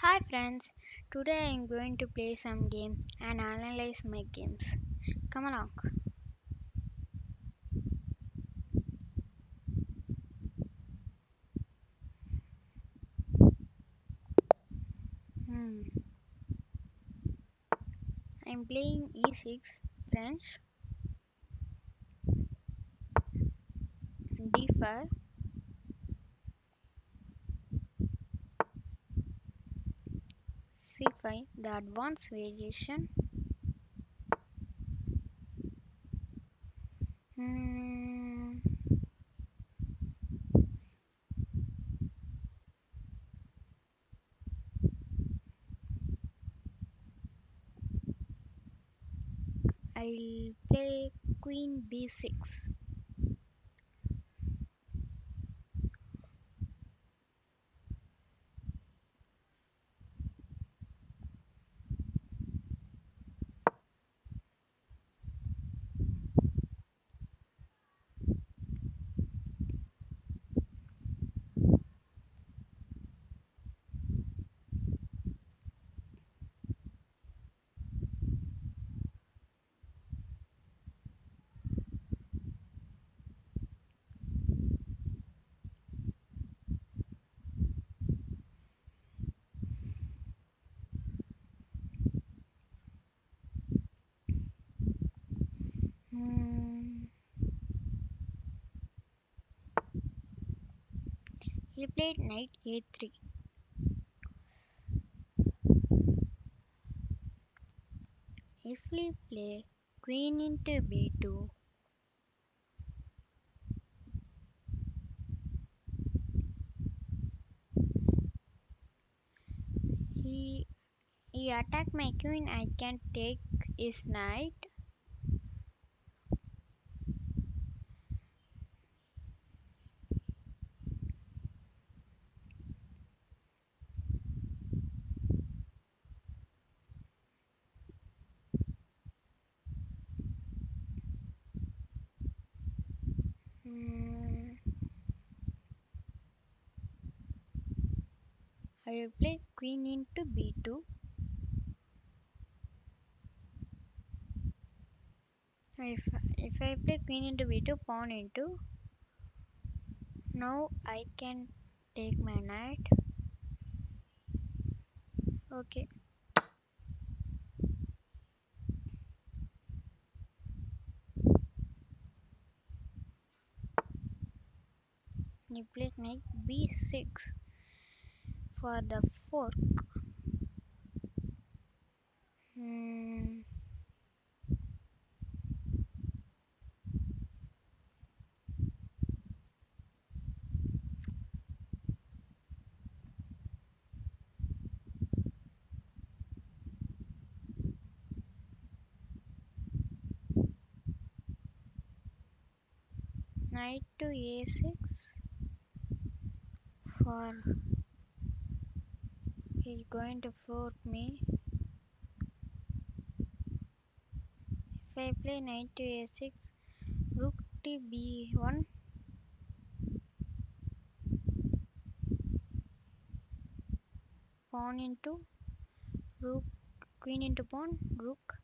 Hi friends, today I am going to play some game and analyze my games. Come along. Hmm. I am playing E6, French, D5, C5, the advanced variation. Hmm. I'll play Queen B6. Hmm. He played Knight A3. If we play Queen into B2, he he attacked my queen. I can take his knight. Hmm. I will play queen into b2. If I play queen into b2, pawn into. Now I can take my knight. Okay, you play knight b6 for the fork. Hmm. Knight to a6 for he's going to fork me. If I play knight to a6, rook to b1, pawn into rook, queen into pawn, rook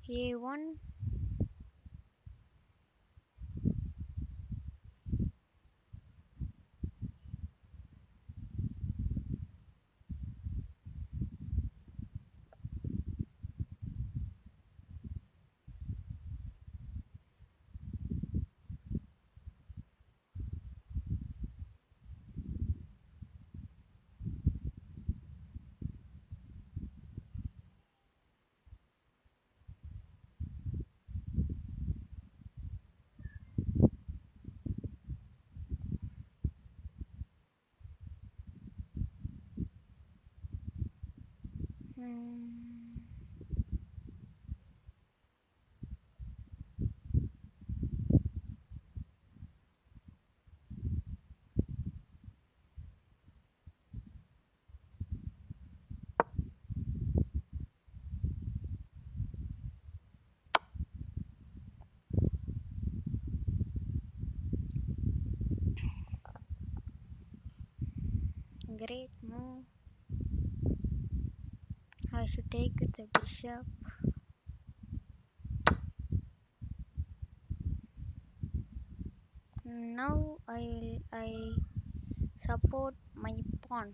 a1. Hmm. Great move. I should take with the bishop. Now I support my pawn.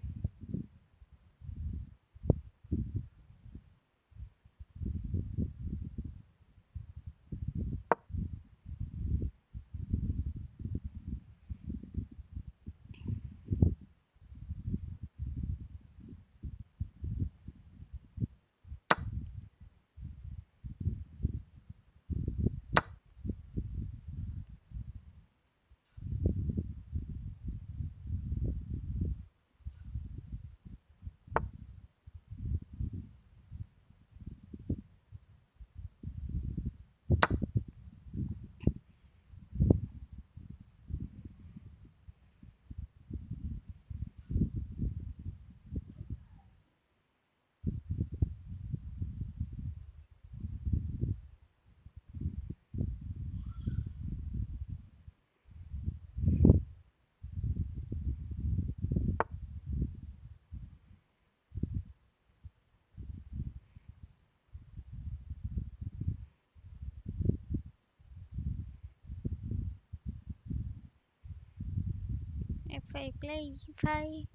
If I play e5,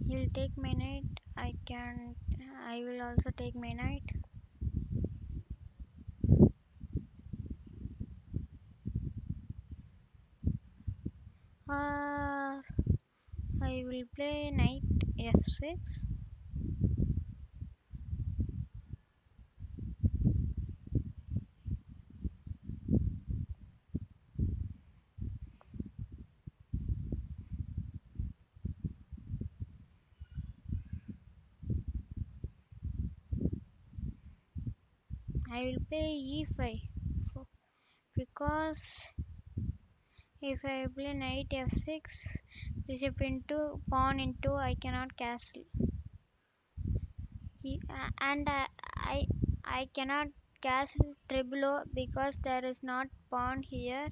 he'll take my knight. I can. I will also take my knight. Or I will play knight f6. I will play e5 because if I play knight f6, bishop into pawn into, I cannot castle. And I cannot castle triple O because there is not pawn here,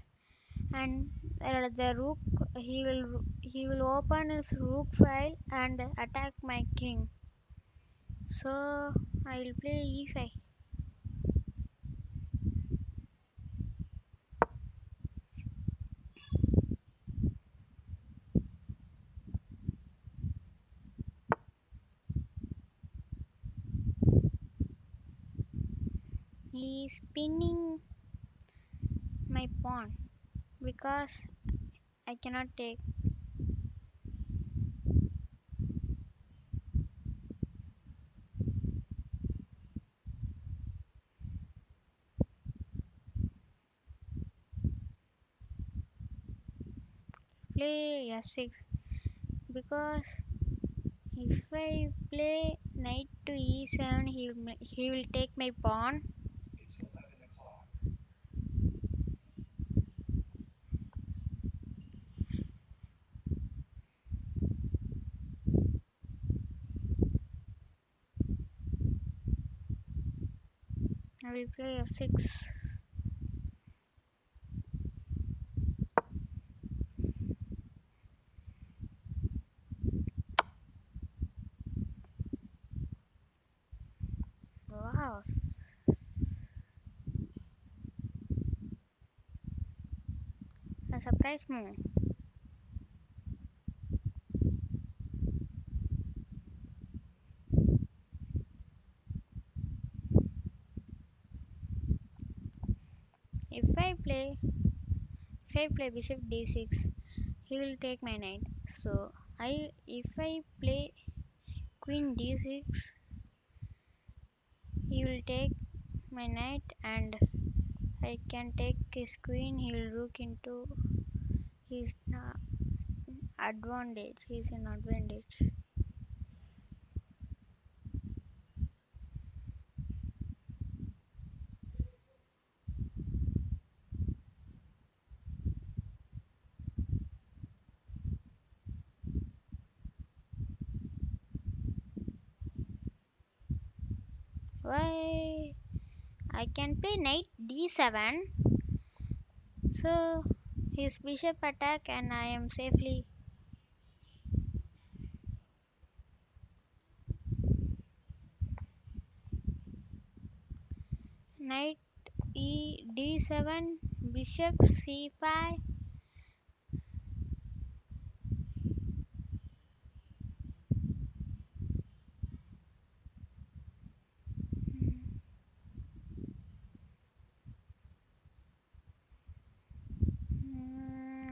and the rook, he will open his rook file and attack my king. So I will play e5. He is pinning my pawn because I cannot take. Play f6 because if I play knight to e7, he will take my pawn. I will play f6. Wow, a surprise move. If I play if I play bishop d6, he will take my knight. So if I play queen d6, he will take my knight and I can take his queen. He will rook into his advantage. He's in advantage. Why? I can play knight d7. So his bishop attack and I am safely. d7, bishop c5.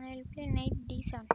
I'll play knight d7.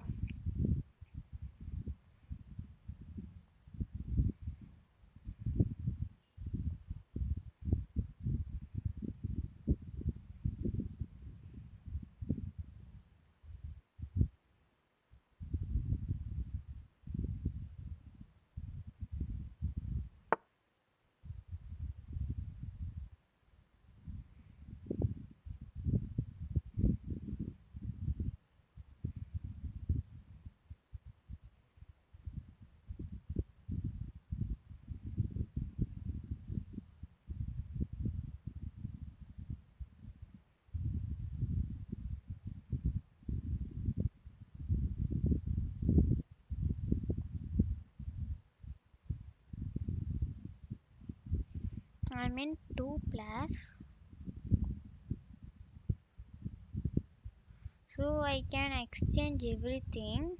I'm in 2 plus, so I can exchange everything.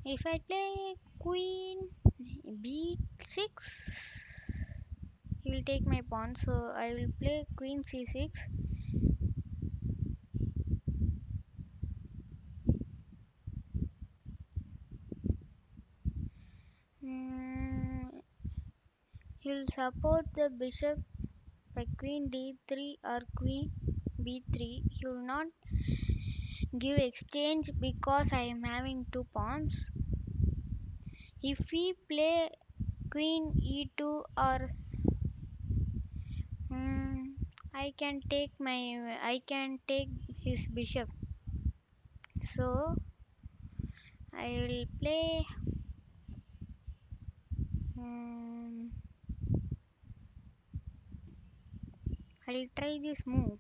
If I play queen b6, he will take my pawn, so I will play queen c6. Mm, he'll support the bishop by queen d3 or queen b3. He will not give exchange because I am having two pawns. If we play queen e2 or I can take his bishop. So I will play. Hmm, I'll try this move.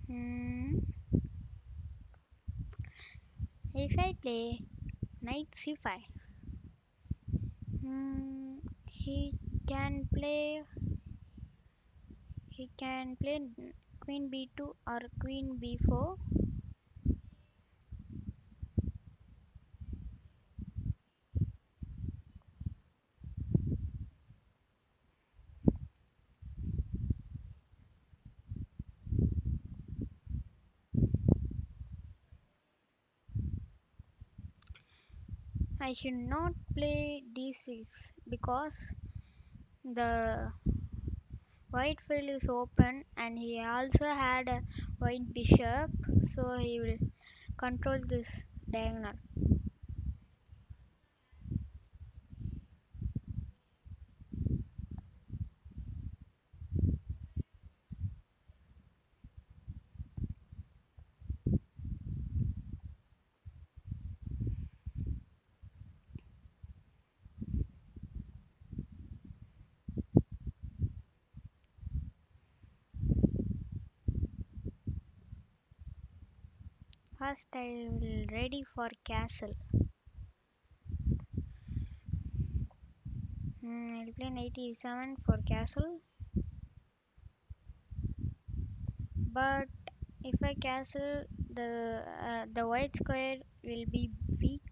Hmm, if I play knight c5, hmm, he can play he can play queen b2 or queen b4. I should not play d6 because the white file is open and he also had a white bishop, so he will control this diagonal. First I will ready for castle. I'll play knight e7 for castle, but if I castle the white square will be weak.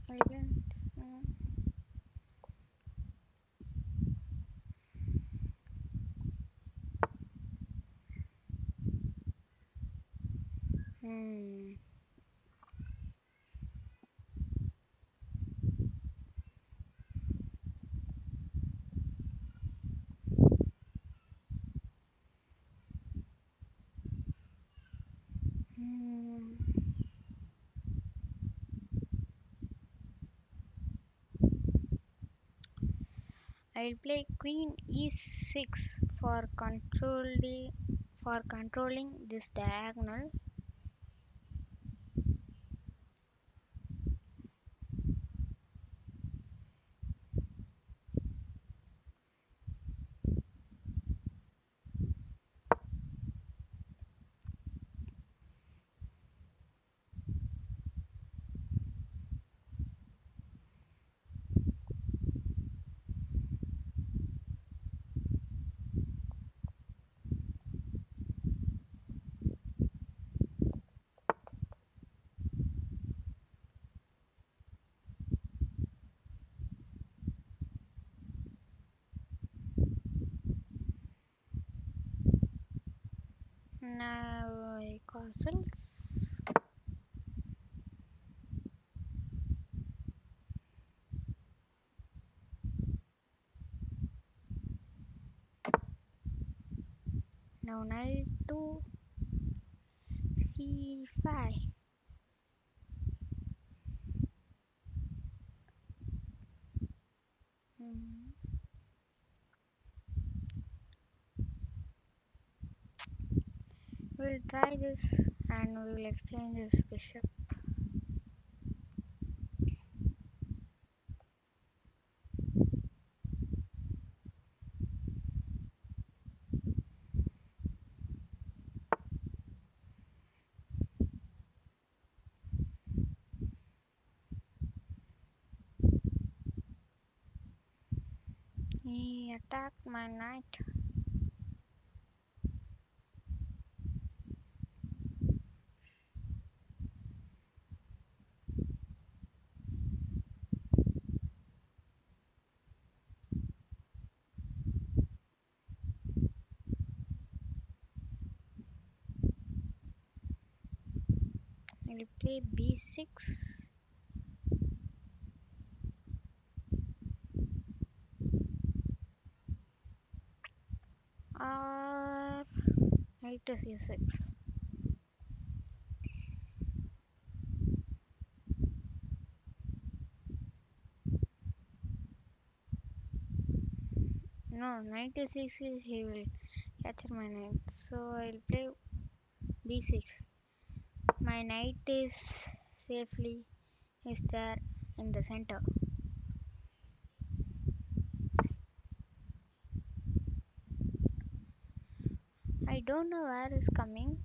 I'll play, uh, hmm. Hmm, I'll play queen e6 for controlling this diagonal. Now castles. Now knight to c5. Hmm. We'll try this and we will exchange this bishop. He attacked my knight. We'll play b6 or knight to c6. No, knight to c6 is he will capture my knight. So I'll play b6. My knight is safely is there in the center. I don't know where is coming.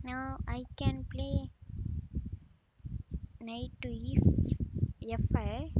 Now I can play knight to f5.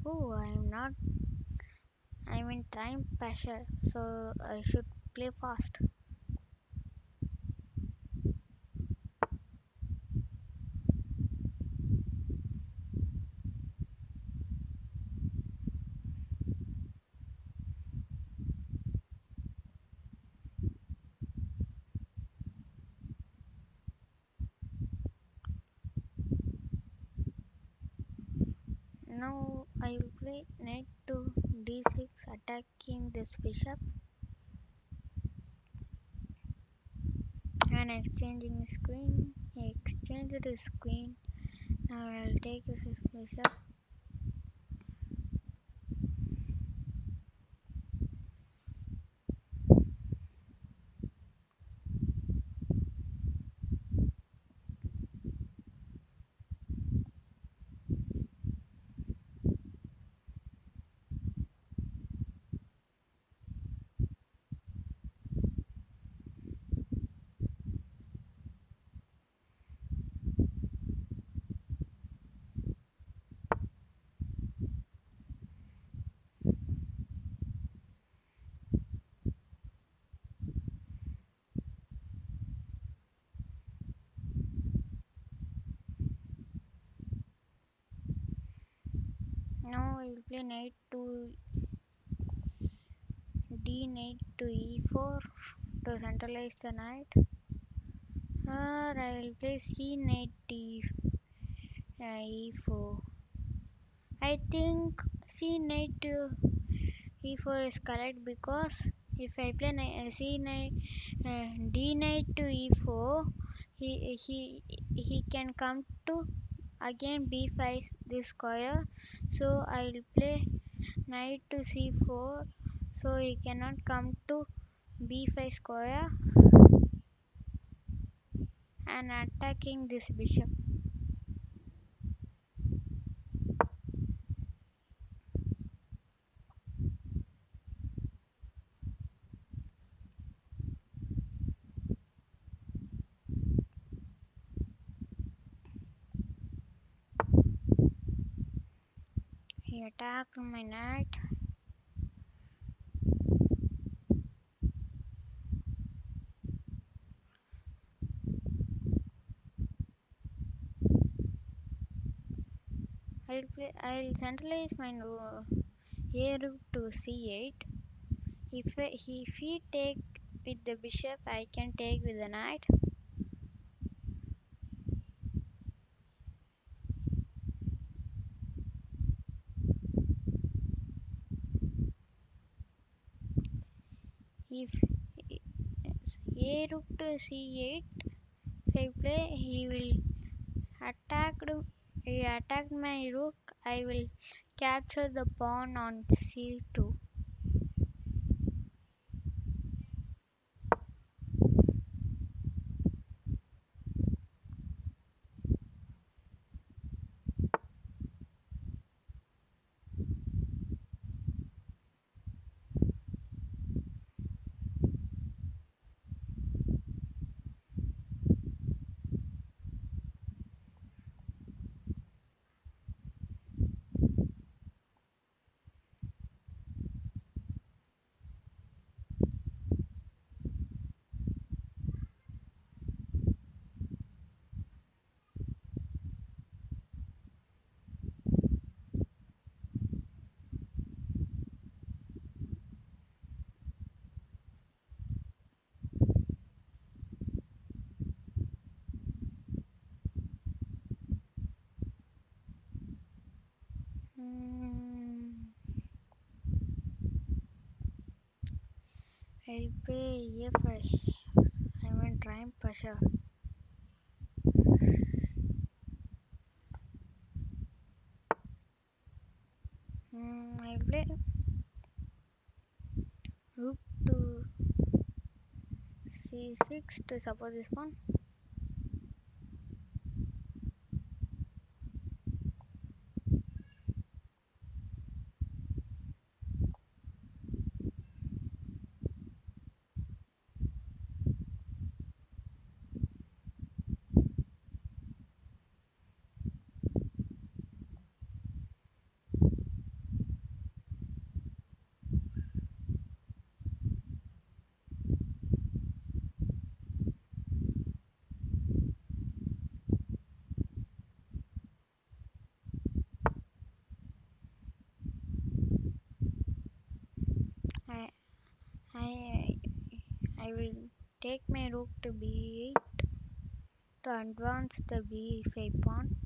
Oh, I'm not. I'm in time pressure, so I should play fast. Now I will play knight to d6, attacking this bishop and exchanging his queen. He exchanged his queen. Now I'll take this bishop. Now I will play knight to d knight to e4 to centralize the knight. Or I will play c knight e4. I think c knight to e4 is correct because if I play c knight d knight to e4, he can come to again b5 this square. So I will play knight to c4, so he cannot come to b5 square and attacking this bishop. He attacked my knight. I'll centralize my a rook to c8. If he take with the bishop, I can take with the knight. If a rook to c8, if I play, attacked. He attacked my rook. I will capture the pawn on c2. Hmm. I'll play f5. I went trying pressure. I'll play rook to c6 to support this pawn. I I I will take my rook to b8 to advance the b5 pawn.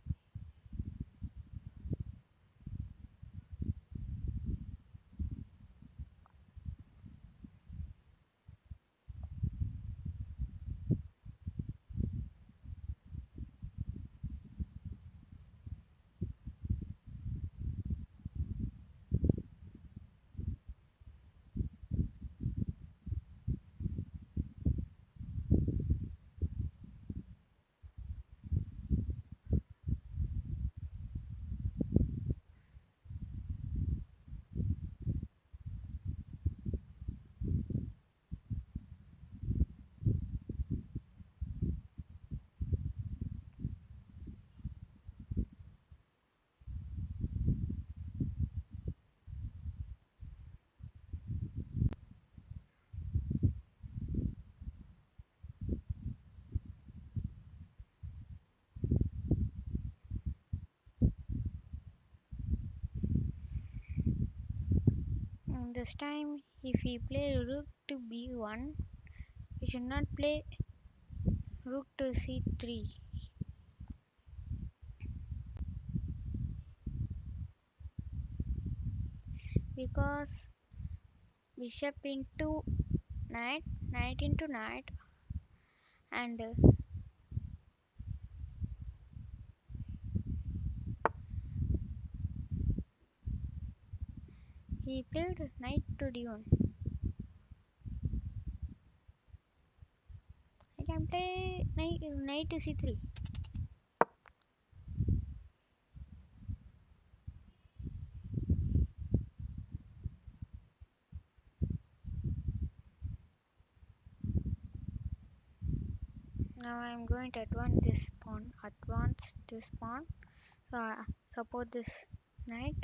This time, if he play rook to b1, we should not play rook to c3 because bishop into knight, knight into knight, and he played knight to d1. I can play knight to c3. Now I am going to advance this pawn. So support this knight.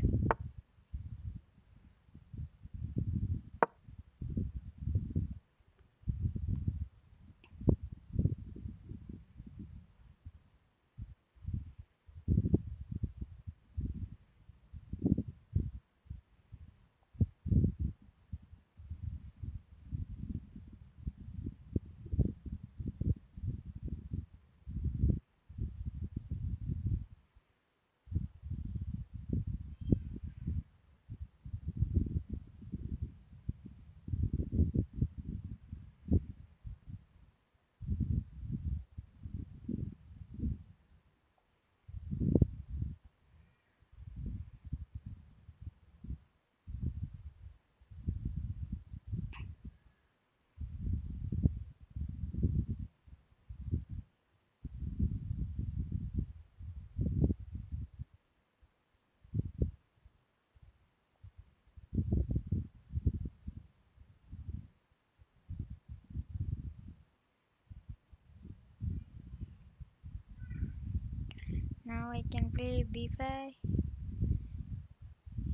Now I can play b5.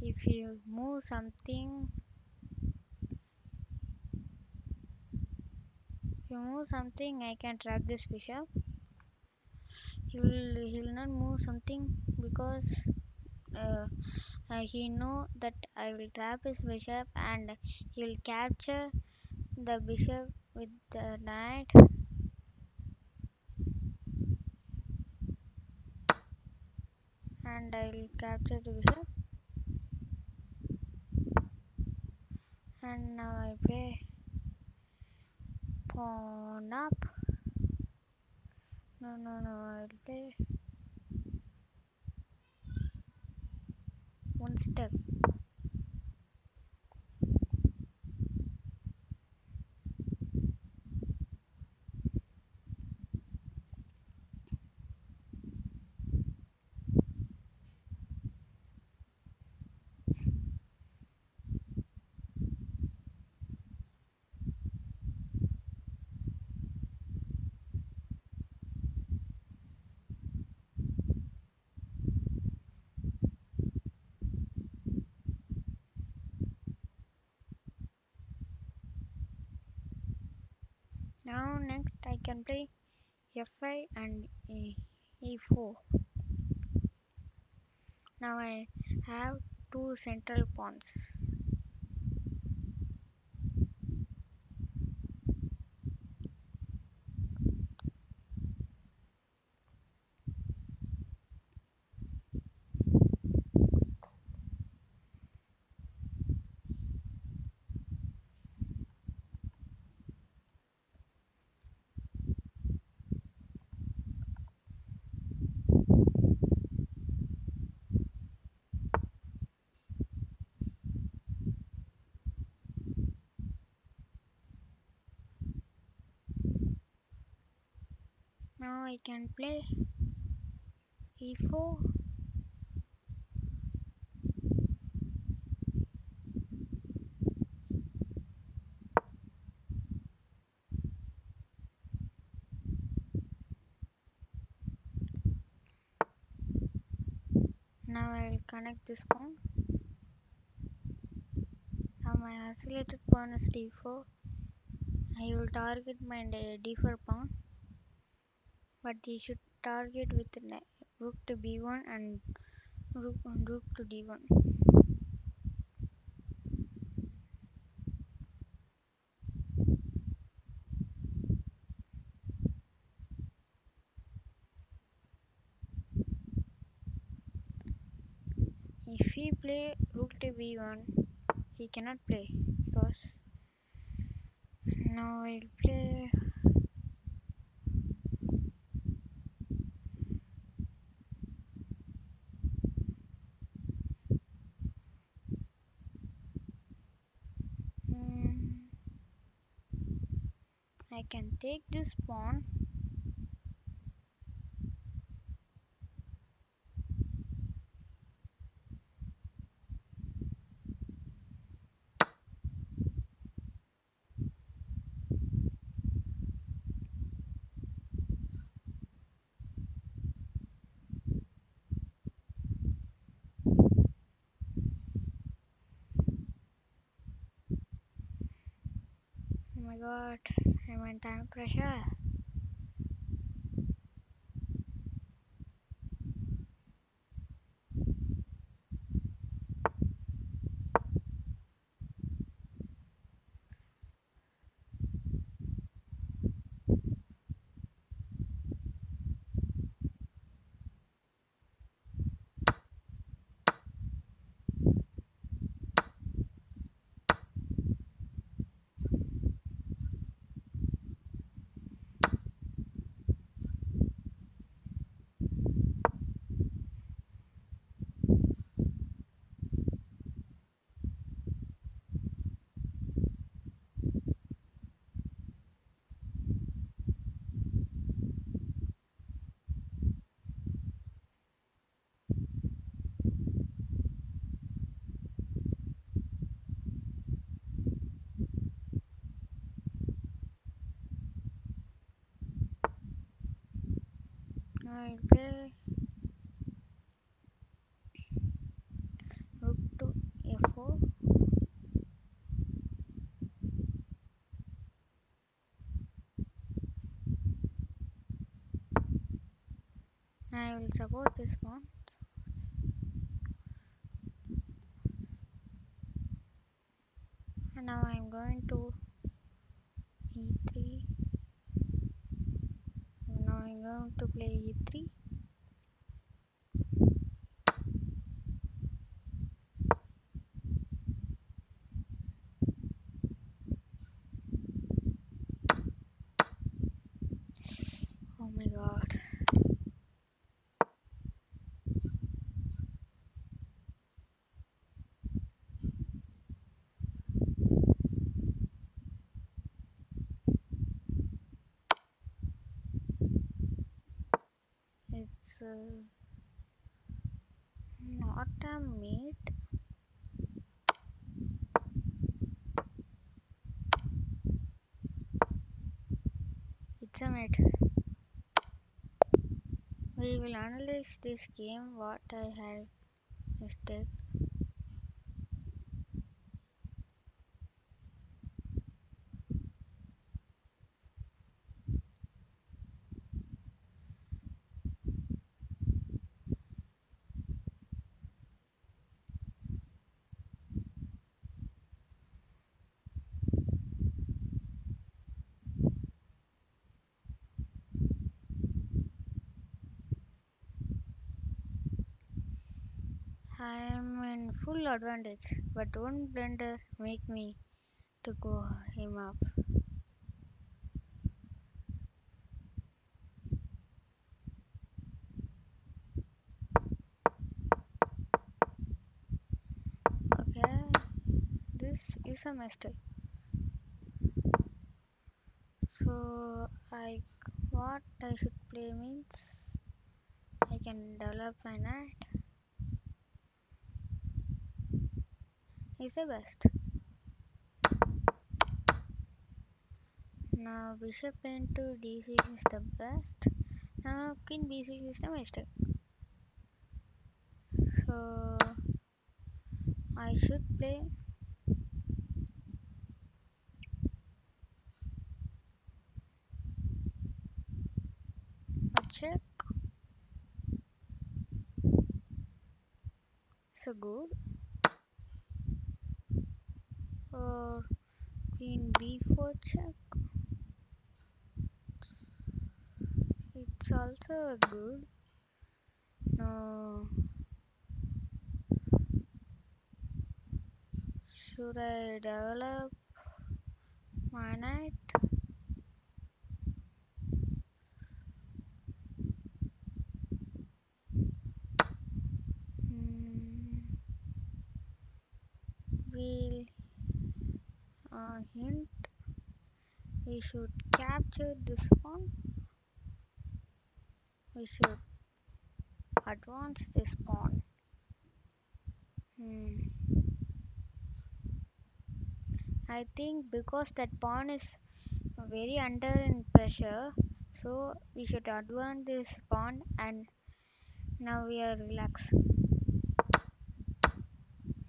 If you move something, I can track this bishop. He will not move something because uh, he know that I will trap his bishop and he will capture the bishop with the knight, and I will capture the bishop. And now I play pawn up. No, I'll play one step. Now next I can play f5 and e4. Now I have two central pawns. Now I can play e4. Now I will connect this pawn. Now my isolated pawn is d4. I will target my d4 pawn, but he should target with rook to b1 and rook to d1. he play rook to b1, he cannot play because now he'll play. Hmm, I can take this pawn. Oh my god, I'm in time pressure. I'll play rook to a4. I will support this pawn. And now I'm going to e3. Now I'm going to play e3. Oh my god. It's not a mate. It's a mate. We will analyze this game what I had mistake. I am in full advantage, but one blunder make me to go him up. Okay, this is a mistake. So what I should play means I can develop my knight is the best. Now bishop into d6 is the best. Now queen b6 is the mistake. So I should play a check. So good. Or queen b4 check. It's also good. No, Should I develop my knight? Hmm. We'll hint. We should capture this pawn. We should advance this pawn. Hmm. I think because that pawn is very under in pressure, so we should advance this pawn and now we are relaxed.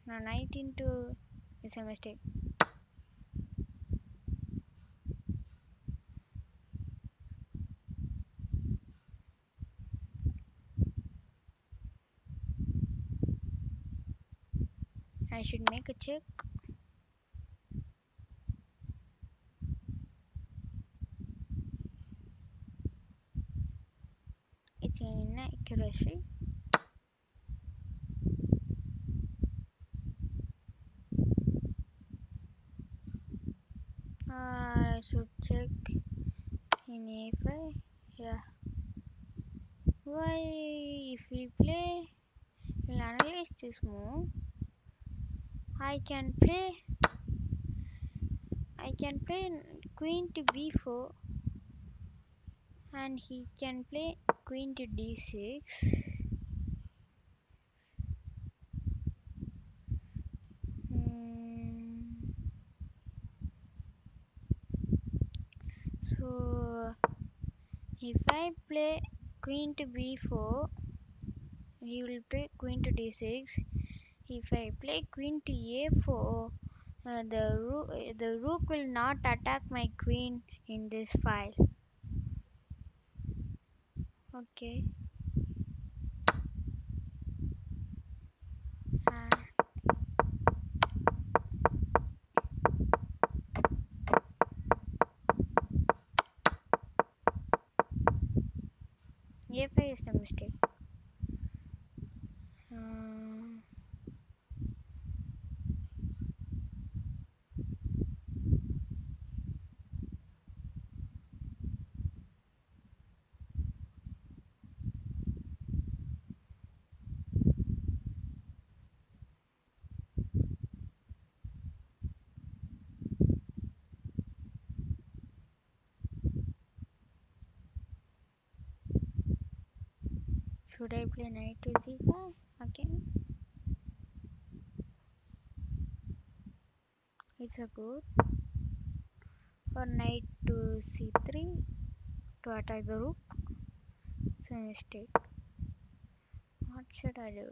Now knight into is a mistake. I should make a check. It's an inaccuracy. I should check in a5. Yeah. Why if we play, we'll analyze this move. I can play. I can play queen to b4, and he can play queen to d6. Hmm. So if I play queen to b4, he will play queen to d6. If I play queen to a4, the rook will not attack my queen in this file. Okay. Uh, a5 is the mistake. Uh, should I play knight to c5 again? It's a good. Or knight to c3 to attack the rook. It's a mistake. What should I do?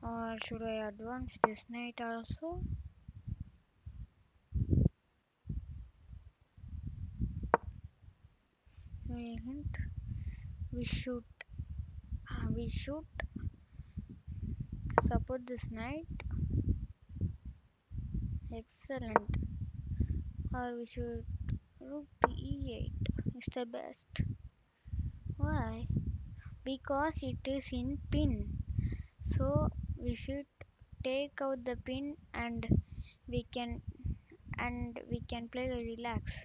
Or should I advance this knight also? We hint. We should we should support this knight. Excellent. Or we should rook to e8. It's the best. Why? Because it is in pin. So we should take out the pin we can and we can play the relax.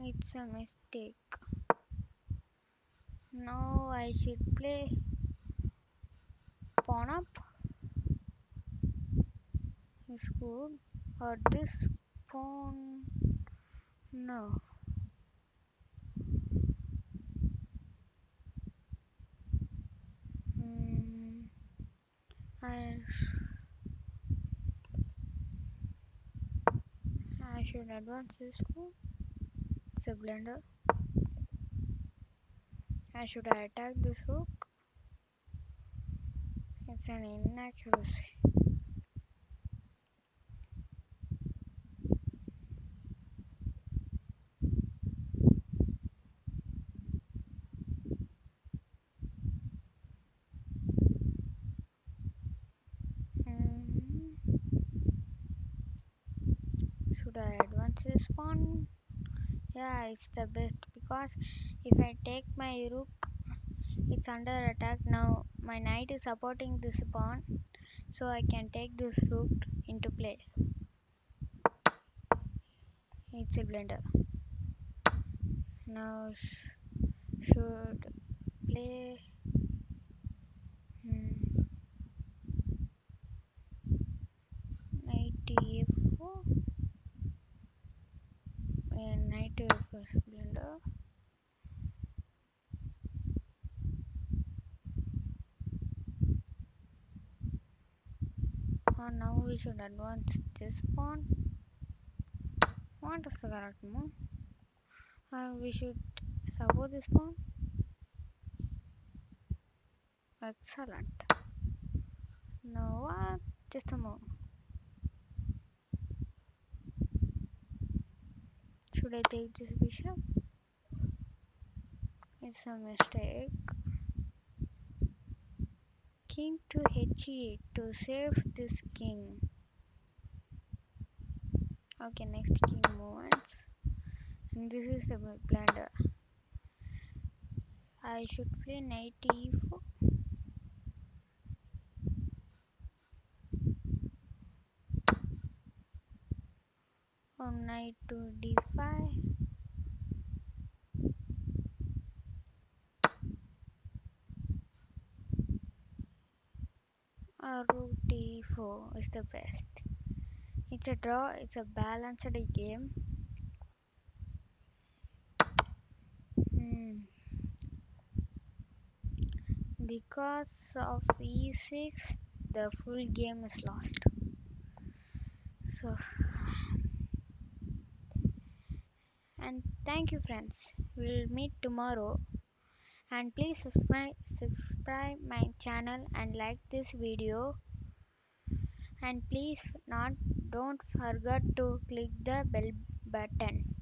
It's a mistake. Now I should play pawn up. Is good. Or this pawn. No. Hmm. I, I should advance this one. It's a blunder. I should attack this rook. It's an inaccuracy. Hmm. Should I advance this pawn? Yeah, it's the best because if I take my rook, it's under attack now. My knight is supporting this pawn, so I can take this rook into play. It's a blunder. Now should play hmm, knight to a4 and knight to a4 is blunder. And now we should advance this pawn. What is the correct move? We should support this pawn. Excellent. Now what? Just a move. Should I take this bishop? It's a mistake. King to h8 to save this king. Okay, next king movements. And this is the blunder. I should play knight e4 or knight to d5 or rook d4 is the best. It's a draw, it's a balanced game. Hmm. Because of e6, the full game is lost. So, and thank you, friends. We'll meet tomorrow. And please subscribe my channel and like this video. And please not don't forget to click the bell button.